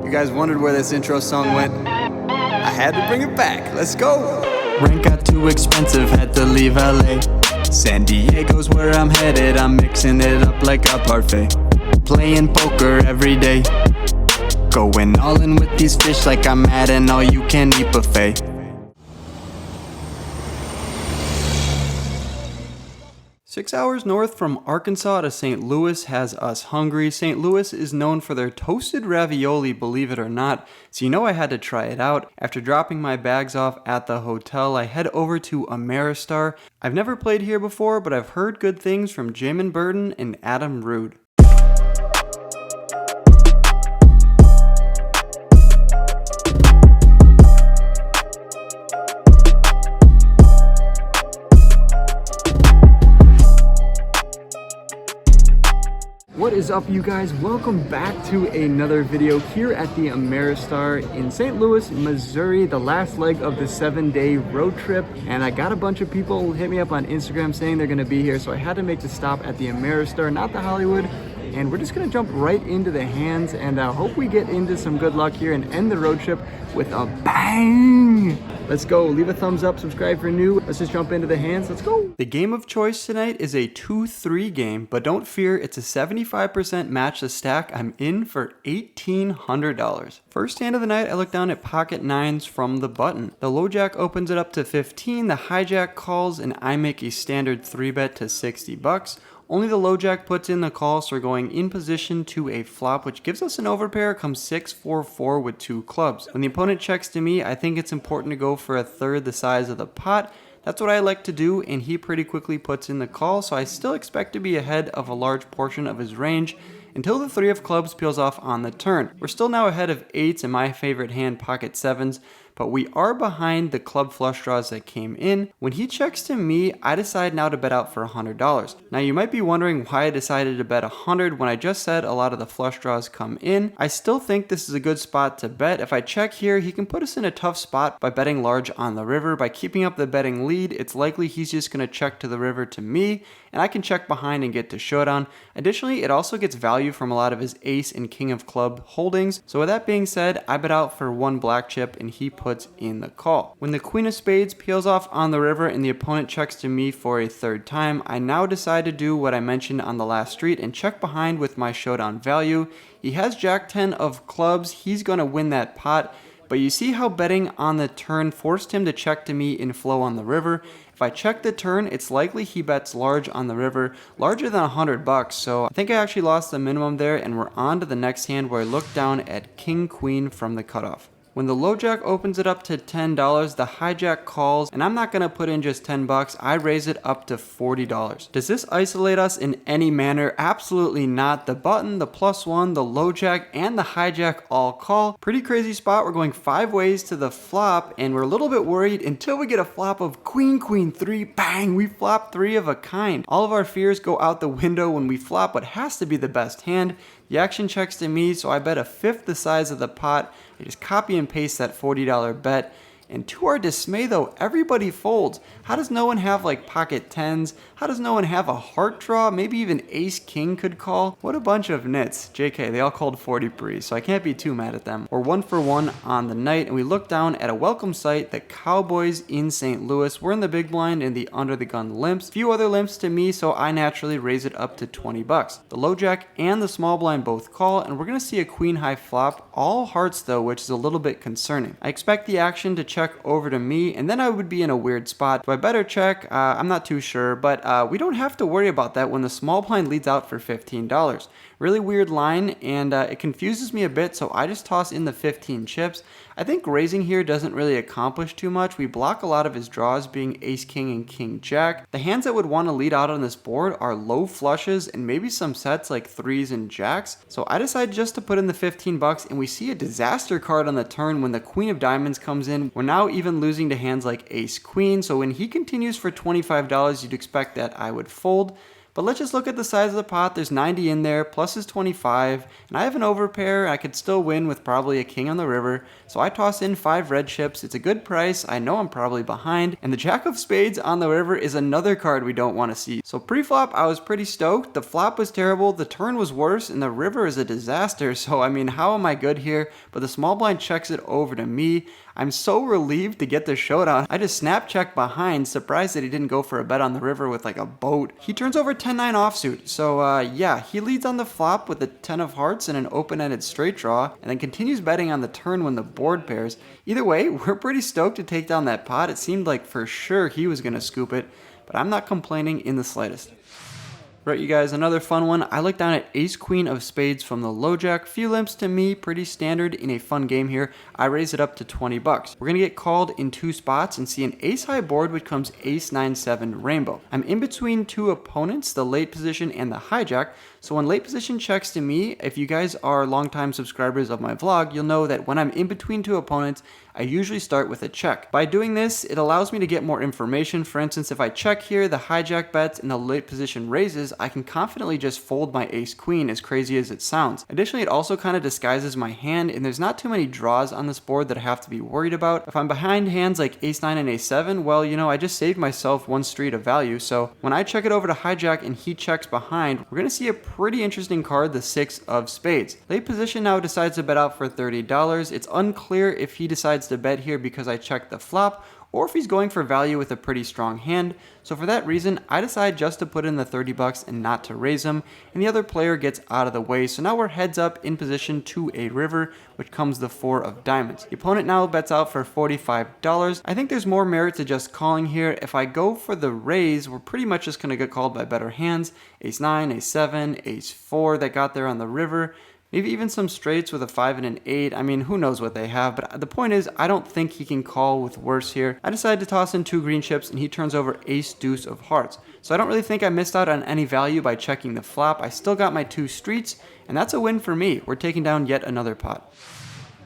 You guys wondered where this intro song went? I had to bring it back. Let's go! Rent got too expensive, had to leave LA. San Diego's where I'm headed, I'm mixing it up like a parfait. Playing poker every day, going all in with these fish like I'm at an all-you-can-eat buffet. Six hours north from Arkansas to St. Louis has us hungry. St. Louis is known for their toasted ravioli, believe it or not, so you know I had to try it out. After dropping my bags off at the hotel, I head over to Ameristar. I've never played here before, but I've heard good things from Jamin Burton and Adam Rude. What is up, you guys? Welcome back to another video here at the Ameristar in St. Louis, Missouri, the last leg of the 7-day road trip. And I got a bunch of people hit me up on Instagram saying they're gonna be here, so I had to make the stop at the Ameristar, not the Hollywood. And we're just gonna jump right into the hands and hope we get into some good luck here and end the road trip with a bang. Let's go. Leave a thumbs up, subscribe for new. Let's just jump into the hands. Let's go. The game of choice tonight is a 2-3 game, but don't fear, it's a 75% match the stack. I'm in for $1,800. First hand of the night, I look down at pocket nines from the button. The low jack opens it up to 15, the hijack calls, and I make a standard 3-bet to 60 bucks. Only the low jack puts in the call, so we're going in position to a flop, which gives us an overpair. Comes 6-4-4 with 2 clubs. When the opponent checks to me, I think it's important to go for a third the size of the pot. That's what I like to do, and he pretty quickly puts in the call, so I still expect to be ahead of a large portion of his range until the 3 of clubs peels off on the turn. We're still now ahead of 8s and my favorite hand, pocket 7s, but we are behind the club flush draws that came in. When he checks to me, I decide now to bet out for $100. Now you might be wondering why I decided to bet 100 when I just said a lot of the flush draws come in. I still think this is a good spot to bet. If I check here, he can put us in a tough spot by betting large on the river. By keeping up the betting lead, it's likely he's just gonna check to the river to me, and I can check behind and get to showdown. Additionally, it also gets value from a lot of his ace and king of club holdings. So with that being said, I bet out for 1 black chip and he puts in the call. When the queen of spades peels off on the river and the opponent checks to me for a 3rd time, I now decide to do what I mentioned on the last street and check behind with my showdown value. He has jack 10 of clubs, he's gonna win that pot. But you see how betting on the turn forced him to check to me in flow on the river. If I check the turn, it's likely he bets large on the river, larger than $100, so I think I actually lost the minimum there, and we're on to the next hand where I look down at king queen from the cutoff. When the low jack opens it up to $10, the hijack calls, and I'm not gonna put in just 10 bucks, I raise it up to $40. Does this isolate us in any manner? Absolutely not. The button, the +1, the low jack, and the hijack all call. Pretty crazy spot. We're going 5 ways to the flop, and we're a little bit worried until we get a flop of queen, queen 3, bang, we flop 3 of a kind. All of our fears go out the window when we flop what has to be the best hand. The action checks to me, so I bet a 1/5 the size of the pot. I just copy and paste that $40 bet. And to our dismay though, everybody folds. How does no one have like pocket 10s? How does no one have a heart draw? Maybe even ace king could call? What a bunch of nits. JK, they all called 40 pre, so I can't be too mad at them. We're 1 for 1 on the night, and we look down at a welcome sight, the Cowboys in St. Louis. We're in the big blind and the under the gun limps. Few other limps to me, so I naturally raise it up to 20 bucks. The low jack and the small blind both call, and we're gonna see a queen high flop. All hearts though, which is a little bit concerning. I expect the action to check over to me, and then I would be in a weird spot. Do I better check? I'm not too sure, but we don't have to worry about that when the small blind leads out for $15. Really weird line, and it confuses me a bit, so I just toss in the 15 chips. I think raising here doesn't really accomplish too much. We block a lot of his draws, being ace king and king jack. The hands that would want to lead out on this board are low flushes and maybe some sets like 3s and jacks. So I decide just to put in the 15 bucks, and we see a disaster card on the turn when the queen of diamonds comes in. We're now even losing to hands like ace queen, so when he continues for $25, you'd expect that I would fold. But let's just look at the size of the pot. There's 90 in there, plus his 25, and I have an overpair. I could still win with probably a king on the river, so I toss in 5 red chips. It's a good price. I know I'm probably behind, and the jack of spades on the river is another card we don't want to see. So pre-flop, I was pretty stoked. The flop was terrible, the turn was worse, and the river is a disaster. So I mean, how am I good here? But the small blind checks it over to me. I'm so relieved to get the showdown. I just snap check behind, surprised that he didn't go for a bet on the river with like a boat. He turns over 10-9 offsuit. So yeah, he leads on the flop with a 10 of hearts and an open-ended straight draw, and then continues betting on the turn when the board pairs. Either way, we're pretty stoked to take down that pot. It seemed like for sure he was gonna scoop it, but I'm not complaining in the slightest. Right, you guys, another fun one. I look down at ace queen of spades from the low jack. Few limps to me, pretty standard in a fun game here. I raise it up to 20 bucks. We're gonna get called in 2 spots and see an ace high board, which comes ace 9-7 rainbow. I'm in between 2 opponents, the late position and the hijack. So when late position checks to me, if you guys are longtime subscribers of my vlog, you'll know that when I'm in between 2 opponents, I usually start with a check. By doing this, it allows me to get more information. For instance, if I check here, the hijack bets and the late position raises, I can confidently just fold my ace queen, as crazy as it sounds. Additionally, it also kind of disguises my hand, and there's not too many draws on this board that I have to be worried about. If I'm behind hands like ace 9 and ace 7, well, you know, I just saved myself 1 street of value. So when I check it over to hijack and he checks behind, we're gonna see a pretty interesting card, the 6 of spades. Late position now decides to bet out for $30. It's unclear if he decides to bet here because I checked the flop, or if he's going for value with a pretty strong hand. So for that reason, I decide just to put in the 30 bucks and not to raise him, and the other player gets out of the way. So now we're heads up in position to a river, which comes the 4 of diamonds. The opponent now bets out for $45. I think there's more merit to just calling here. If I go for the raise, we're pretty much just gonna get called by better hands. Ace 9, ace 7, ace 4 that got there on the river. Maybe even some straights with a 5 and an 8. I mean, who knows what they have, but the point is, I don't think he can call with worse here. I decided to toss in 2 green chips, and he turns over ace deuce of hearts. So I don't really think I missed out on any value by checking the flop. I still got my 2 streets, and that's a win for me. We're taking down yet another pot.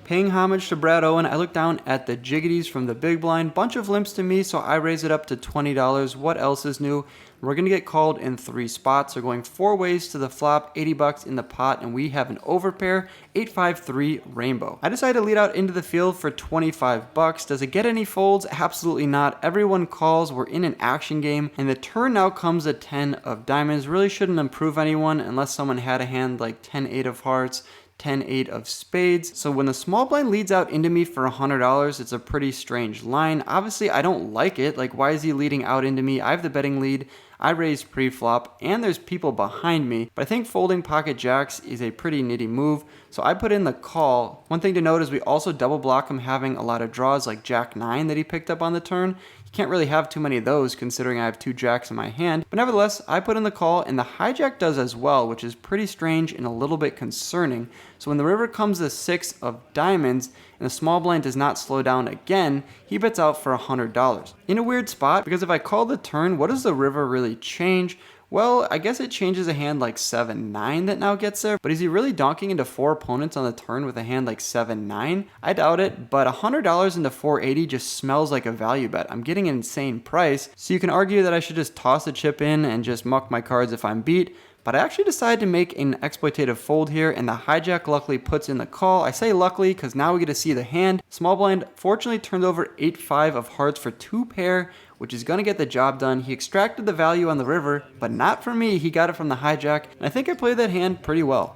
Paying homage to Brad Owen, I look down at the jiggities from the big blind. Bunch of limps to me, so I raise it up to $20. What else is new? We're going to get called in 3 spots. We're going 4 ways to the flop, 80 bucks in the pot, and we have an overpair, 8-5-3 rainbow. I decided to lead out into the field for 25 bucks. Does it get any folds? Absolutely not. Everyone calls. We're in an action game, and the turn now comes a 10 of diamonds. Really shouldn't improve anyone unless someone had a hand like 10-8 of hearts, 10-8 of spades. So when the small blind leads out into me for $100, it's a pretty strange line. Obviously, I don't like it. Like, why is he leading out into me? I have the betting lead. I raised pre-flop, and there's people behind me, but I think folding pocket jacks is a pretty nitty move, so I put in the call. One thing to note is we also double block him having a lot of draws like jack 9 that he picked up on the turn. You can't really have too many of those considering I have 2 jacks in my hand, but nevertheless, I put in the call, and the hijack does as well, which is pretty strange and a little bit concerning. So when the river comes the 6 of diamonds, and the small blind does not slow down again, he bets out for $100. In a weird spot, because if I call the turn, what does the river really change? Well, I guess it changes a hand like 7-9 that now gets there, but is he really donking into 4 opponents on the turn with a hand like 7-9? I doubt it, but $100 into 480 just smells like a value bet. I'm getting an insane price, so you can argue that I should just toss a chip in and just muck my cards if I'm beat, but I actually decided to make an exploitative fold here, and the hijack luckily puts in the call. I say luckily because now we get to see the hand. Small blind fortunately turned over 8-5 of hearts for 2 pair, which is going to get the job done. He extracted the value on the river, but not from me. He got it from the hijack, and I think I played that hand pretty well.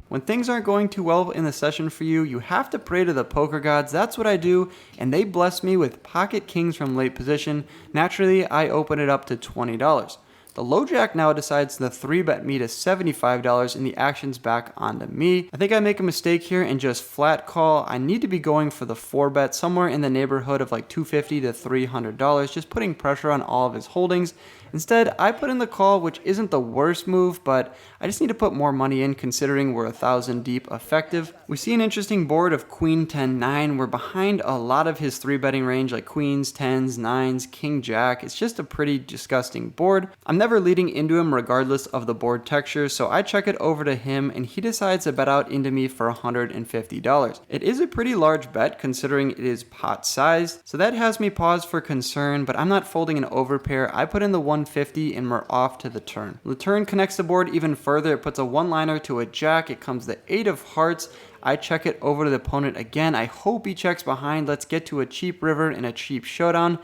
When things aren't going too well in the session for you, you have to pray to the poker gods. That's what I do, and they bless me with pocket kings from late position. Naturally, I open it up to $20. The low jack now decides to 3-bet me to $75, and the action's back onto me. I think I make a mistake here and just flat call. I need to be going for the 4-bet, somewhere in the neighborhood of like $250 to $300, just putting pressure on all of his holdings. Instead, I put in the call, which isn't the worst move, but I just need to put more money in considering we're 1,000 deep effective. We see an interesting board of queen 10-9. We're behind a lot of his 3-betting range like queens, 10s, 9s, king jack. It's just a pretty disgusting board. I'm never leading into him regardless of the board texture, so I check it over to him and he decides to bet out into me for $150. It is a pretty large bet considering it is pot sized, so that has me pause for concern, but I'm not folding an overpair. I put in the 150 and we're off to the turn. The turn connects the board even further. It puts a one-liner to a jack. It comes the 8 of hearts. I check it over to the opponent again. I hope he checks behind. Let's get to a cheap river and a cheap showdown.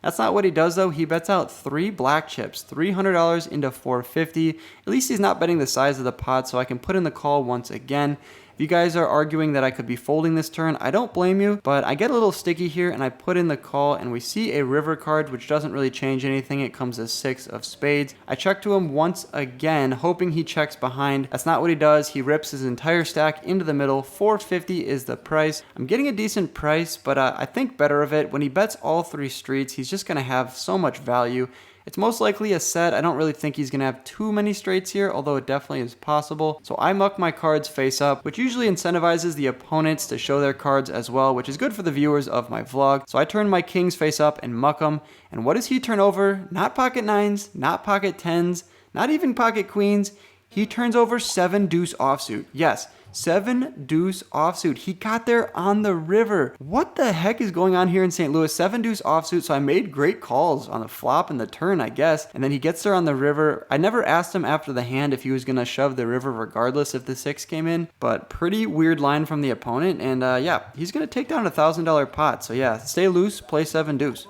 That's not what he does though. He bets out 3 black chips, $300 into 450. At least he's not betting the size of the pot, so I can put in the call once again. If you guys are arguing that I could be folding this turn, I don't blame you, but I get a little sticky here and I put in the call and we see a river card, which doesn't really change anything. It comes as 6 of spades. I check to him once again, hoping he checks behind. That's not what he does. He rips his entire stack into the middle. 450 is the price. I'm getting a decent price, but I think better of it. When he bets all 3 streets, he's just gonna have so much value. It's most likely a set. I don't really think he's going to have too many straights here, although it definitely is possible. So I muck my cards face up, which usually incentivizes the opponents to show their cards as well, which is good for the viewers of my vlog. So I turn my kings face up and muck them. And what does he turn over? Not pocket 9s, not pocket 10s, not even pocket queens. He turns over 7 deuce offsuit. Yes, 7 deuce offsuit. He got there on the river. What the heck is going on here in St. Louis? 7 deuce offsuit. So I made great calls on the flop and the turn, I guess. And then he gets there on the river. I never asked him after the hand if he was going to shove the river regardless if the 6 came in. But pretty weird line from the opponent. And yeah, he's going to take down a $1,000 pot. So yeah, stay loose, play 7 deuce.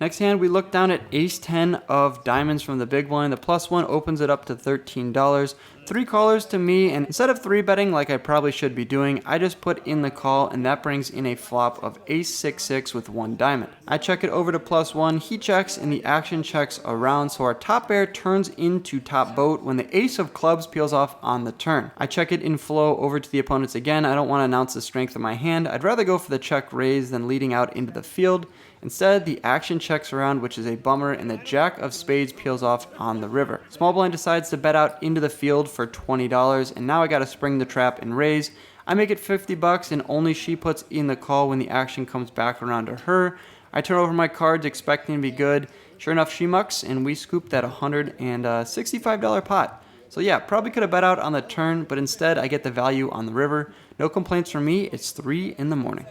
Next hand, we look down at ace 10 of diamonds from the big blind. The +1 opens it up to $13. 3 callers to me, and instead of 3 betting like I probably should be doing, I just put in the call, and that brings in a flop of ace 6-6 with 1 diamond. I check it over to +1. He checks, and the action checks around, so our top pair turns into top boat when the ace of clubs peels off on the turn. I check it in flow over to the opponents again. I don't want to announce the strength of my hand. I'd rather go for the check raise than leading out into the field. Instead, the action checks around, which is a bummer, and the jack of spades peels off on the river. Small blind decides to bet out into the field for $20, and now I gotta spring the trap and raise. I make it $50, and only she puts in the call when the action comes back around to her. I turn over my cards expecting to be good. Sure enough, she mucks, and we scoop that $165 pot. So yeah, probably could have bet out on the turn, but instead I get the value on the river. No complaints from me. It's 3 in the morning.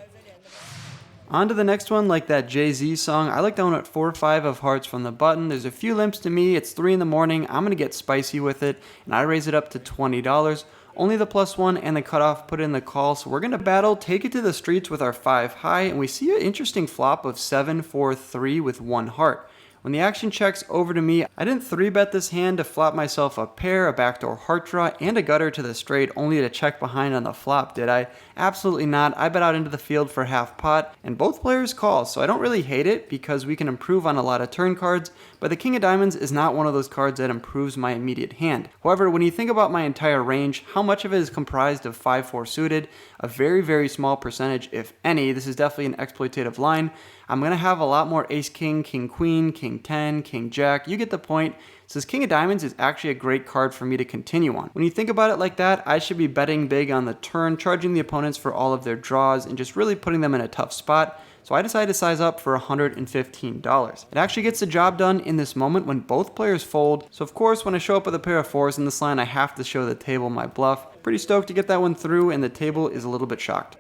On to the next one, like that Jay-Z song. I look down at 4-5 of hearts from the button. There's a few limps to me. It's 3 in the morning. I'm going to get spicy with it, and I raise it up to $20. Only the +1 and the cutoff put in the call, so we're going to battle, take it to the streets with our 5 high, and we see an interesting flop of 7-4-3 with 1 heart. When the action checks over to me, I didn't 3-bet this hand to flop myself a pair, a backdoor heart draw, and a gutter to the straight, only to check behind on the flop, did I? Absolutely not. I bet out into the field for half pot, and both players call, so I don't really hate it because we can improve on a lot of turn cards, but the king of diamonds is not one of those cards that improves my immediate hand. However, when you think about my entire range, how much of it is comprised of 5-4 suited? A very, very small percentage, if any. This is definitely an exploitative line. I'm going to have a lot more ace-king, king-queen, king-10, king-jack. You get the point. So this king of diamonds is actually a great card for me to continue on. When you think about it like that, I should be betting big on the turn, charging the opponents for all of their draws, and just really putting them in a tough spot. So I decided to size up for $115. It actually gets the job done in this moment when both players fold. So of course, when I show up with a pair of 4s in this line, I have to show the table my bluff. Pretty stoked to get that one through, and the table is a little bit shocked.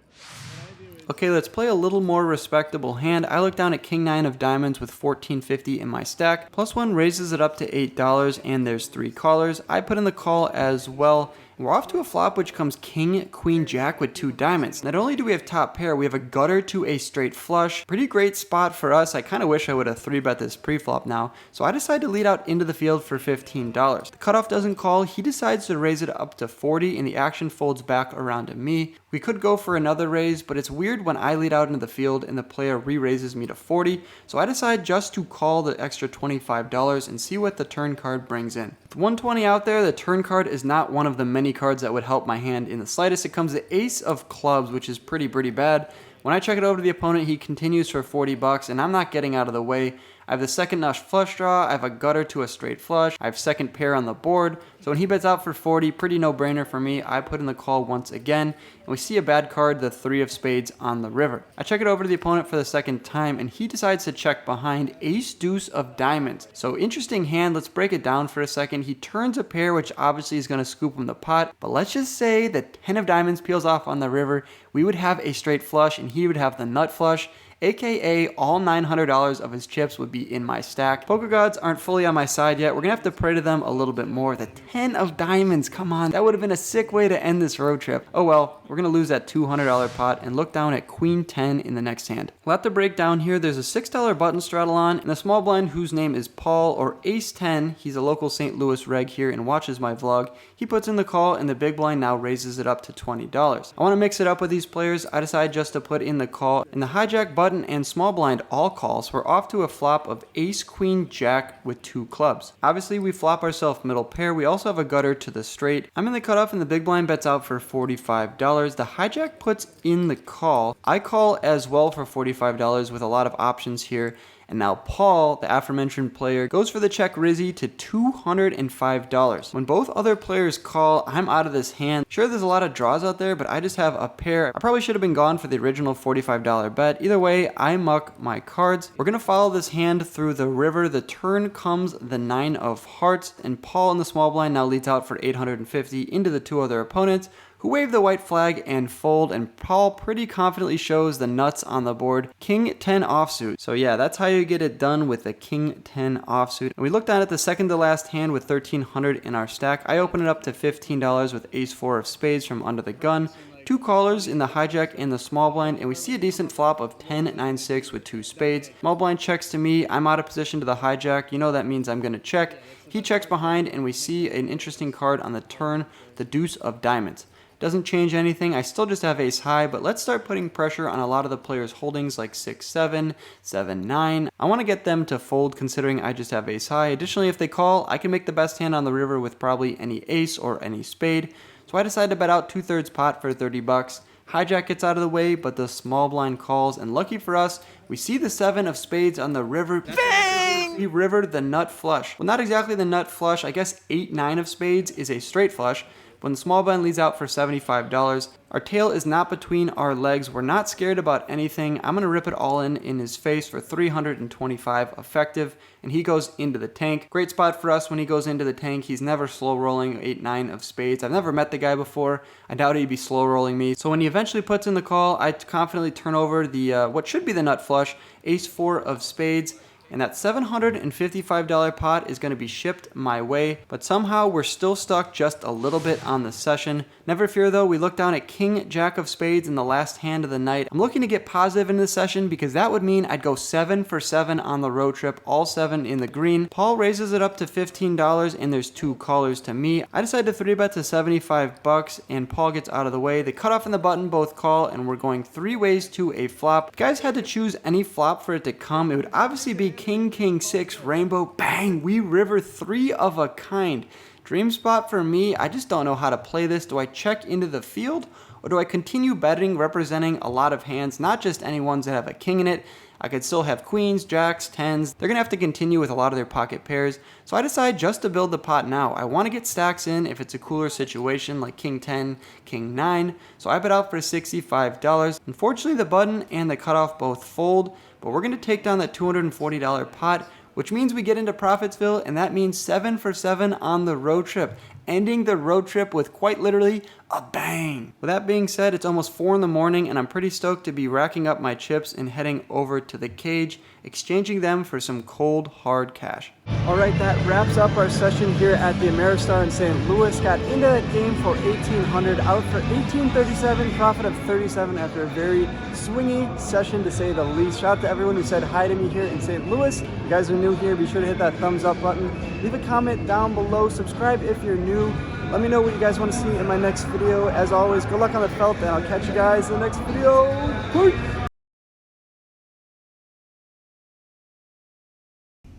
Okay, let's play a little more respectable hand. I look down at king 9 of diamonds with $14.50 in my stack. +1 raises it up to $8, and there's 3 callers. I put in the call as well. We're off to a flop which comes king, queen, jack with 2 diamonds. Not only do we have top pair, we have a gutter to a straight flush. Pretty great spot for us. I kind of wish I would have 3-bet this pre-flop now. So I decided to lead out into the field for $15. The cutoff doesn't call. He decides to raise it up to 40, and the action folds back around to me. We could go for another raise, but it's weird when I lead out into the field and the player re-raises me to 40. So I decide just to call the extra $25 and see what the turn card brings in. With 120 out there, the turn card is not one of the many cards that would help my hand in the slightest. It comes the ace of clubs, which is pretty bad. When I check it over to the opponent, he continues for $40, and I'm not getting out of the way. I have the second notch flush draw, I have a gutter to a straight flush, I have second pair on the board. So when he bets out for 40, pretty no-brainer for me. I put in the call once again, and we see a bad card, the 3 of spades on the river. I check it over to the opponent for the second time, and he decides to check behind ace deuce of diamonds. So interesting hand, let's break it down for a second. He turns a pair, which obviously is going to scoop him the pot, but let's just say that 10 of diamonds peels off on the river. We would have a straight flush, and he would have the nut flush. AKA all $900 of his chips would be in my stack. Poker gods aren't fully on my side yet. We're gonna have to pray to them a little bit more. The 10 of diamonds, come on. That would have been a sick way to end this road trip. Oh well, we're gonna lose that $200 pot and look down at queen 10 in the next hand. We'll have to break down here. There's a $6 button straddle on and a small blind whose name is Paul, or ace 10. He's a local St. Louis reg here and watches my vlog. He puts in the call and the big blind now raises it up to $20. I wanna mix it up with these players. I decide just to put in the call, and the hijack button and small blind all calls. We're off to a flop of ace queen jack with 2 clubs. Obviously we flop ourselves middle pair. We also have a gutter to the straight. I'm in the cutoff and the big blind bets out for $45. The hijack puts in the call. I call as well for $45 with a lot of options here. And now Paul, the aforementioned player, goes for the check rizzy to $205. When both other players call, I'm out of this hand. Sure, there's a lot of draws out there, but I just have a pair. I probably should have been gone for the original $45 bet. Either way, I muck my cards. We're gonna follow this hand through the river. The turn comes the 9 of hearts, and Paul in the small blind now leads out for $850 into the 2 other opponents, who wave the white flag and fold, and Paul pretty confidently shows the nuts on the board. King 10 offsuit. So yeah, that's how you get it done with the King 10 offsuit. And we look down at the second to last hand with $1,300 in our stack. I open it up to $15 with ace 4 of spades from under the gun. 2 callers in the hijack and the small blind, and we see a decent flop of 10-9-6 with 2 spades. Small blind checks to me. I'm out of position to the hijack. You know that means I'm going to check. He checks behind, and we see an interesting card on the turn, the deuce of diamonds. Doesn't change anything. I still just have ace high, but let's start putting pressure on a lot of the players' holdings like 6-7, 7-9. I want to get them to fold considering I just have ace high. Additionally, if they call, I can make the best hand on the river with probably any ace or any spade. So I decide to bet out 2/3 pot for $30. Hijack gets out of the way, but the small blind calls, and lucky for us, we see the 7 of spades on the river. Bang! He rivered the nut flush. Well, not exactly the nut flush. I guess 8-9 of spades is a straight flush. When the small blind leads out for $75, our tail is not between our legs. We're not scared about anything. I'm gonna rip it all in his face for $325 effective, and he goes into the tank. Great spot for us when he goes into the tank. He's never slow rolling 8-9 of spades. I've never met the guy before. I doubt he'd be slow rolling me. So when he eventually puts in the call, I confidently turn over the what should be the nut flush, ace 4 of spades. And that $755 pot is going to be shipped my way, but somehow we're still stuck just a little bit on the session. Never fear though, we look down at King Jack of spades in the last hand of the night. I'm looking to get positive in this session because that would mean I'd go 7 for 7 on the road trip, all 7 in the green. Paul raises it up to $15 and there's 2 callers to me. I decide to 3-bet to $75 and Paul gets out of the way. The cutoff and the button both call and we're going 3 ways to a flop. If you guys had to choose any flop for it to come, it would obviously be King, King 6, rainbow, bang, we river 3 of a kind. Dream spot for me, I just don't know how to play this. Do I check into the field or do I continue betting representing a lot of hands, not just any ones that have a king in it? I could still have queens, jacks, tens. They're gonna have to continue with a lot of their pocket pairs. So I decide just to build the pot now. I wanna get stacks in if it's a cooler situation like King 10, King 9. So I bet out for $65. Unfortunately, the button and the cutoff both fold, but we're gonna take down that $240 pot, which means we get into Profitsville, and that means 7 for 7 on the road trip, ending the road trip with quite literally a bang. With that being said, it's almost 4 in the morning and I'm pretty stoked to be racking up my chips and heading over to the cage, exchanging them for some cold, hard cash. All right, that wraps up our session here at the Ameristar in St. Louis. Got into that game for $1,800, out for $1,837, profit of $37 after a very swingy session to say the least. Shout out to everyone who said hi to me here in St. Louis. If you guys are new here, be sure to hit that thumbs up button. Leave a comment down below. Subscribe if you're new. Let me know what you guys want to see in my next video. As always, good luck on the felt, and I'll catch you guys in the next video. Bye.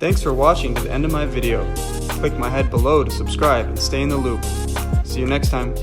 Thanks for watching to the end of my video. Click my head below to subscribe and stay in the loop. See you next time.